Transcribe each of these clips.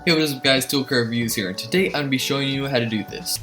Hey, what is up guys, Toolcar Reviews here, and today I'm going to be showing you how to do this.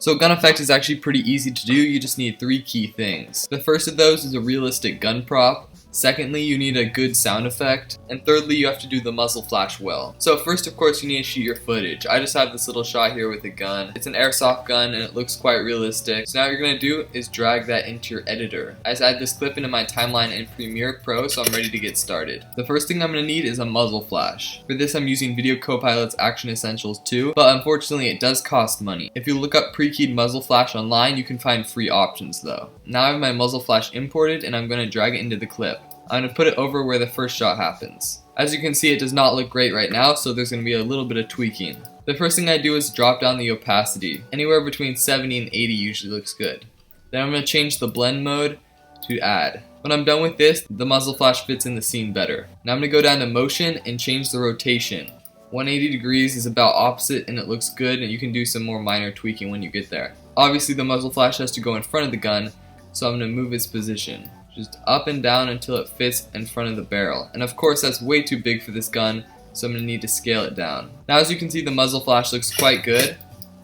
So gun effect is actually pretty easy to do, you just need 3 key things. The first of those is a realistic gun prop. Secondly, you need a good sound effect. And thirdly, you have to do the muzzle flash well. So first, of course, you need to shoot your footage. I just have this little shot here with a gun. It's an airsoft gun and it looks quite realistic. So now what you're going to do is drag that into your editor. I just add this clip into my timeline in Premiere Pro, so I'm ready to get started. The first thing I'm going to need is a muzzle flash. For this, I'm using Video Copilot's Action Essentials 2, but unfortunately it does cost money. If you look up pre-keyed muzzle flash online, you can find free options though. Now I have my muzzle flash imported and I'm going to drag it into the clip. I'm going to put it over where the first shot happens. As you can see, it does not look great right now, so there's going to be a little bit of tweaking. The first thing I do is drop down the opacity. Anywhere between 70 and 80 usually looks good. Then I'm going to change the blend mode to add. When I'm done with this, the muzzle flash fits in the scene better. Now I'm going to go down to motion and change the rotation. 180 degrees is about opposite and it looks good, and you can do some more minor tweaking when you get there. Obviously the muzzle flash has to go in front of the gun, so I'm going to move its position. Just up and down until it fits in front of the barrel. And of course that's way too big for this gun, so I'm going to need to scale it down. Now as you can see, the muzzle flash looks quite good,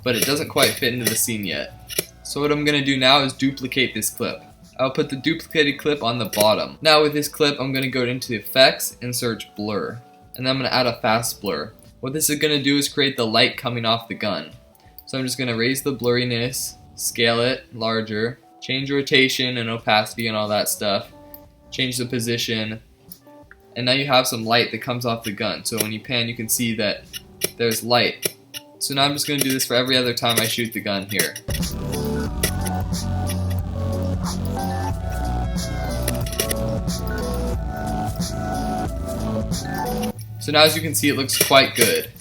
but it doesn't quite fit into the scene yet. So what I'm going to do now is duplicate this clip. I'll put the duplicated clip on the bottom. Now with this clip, I'm going to go into effects and search blur. And then I'm going to add a fast blur. What this is going to do is create the light coming off the gun. So I'm just going to raise the blurriness, scale it larger, change rotation and opacity and all that stuff, change the position, and now you have some light that comes off the gun. So when you pan, you can see that there's light. So now I'm just going to do this for every other time I shoot the gun here. So now as you can see, it looks quite good.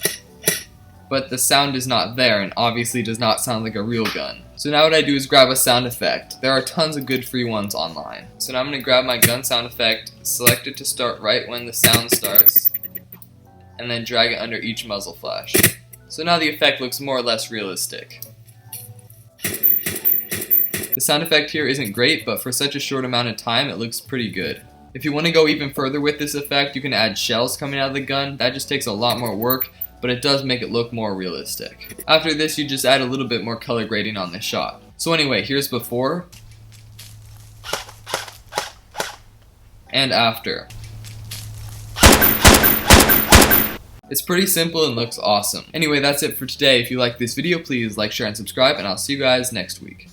But the sound is not there and obviously does not sound like a real gun. So now what I do is grab a sound effect. There are tons of good free ones online. So now I'm going to grab my gun sound effect, select it to start right when the sound starts, and then drag it under each muzzle flash. So now the effect looks more or less realistic. The sound effect here isn't great, but for such a short amount of time it looks pretty good. If you want to go even further with this effect, you can add shells coming out of the gun. That just takes a lot more work, but it does make it look more realistic. After this, you just add a little bit more color grading on this shot. So anyway, here's before and after. It's pretty simple and looks awesome. Anyway, that's it for today. If you like this video, please like, share, and subscribe, and I'll see you guys next week.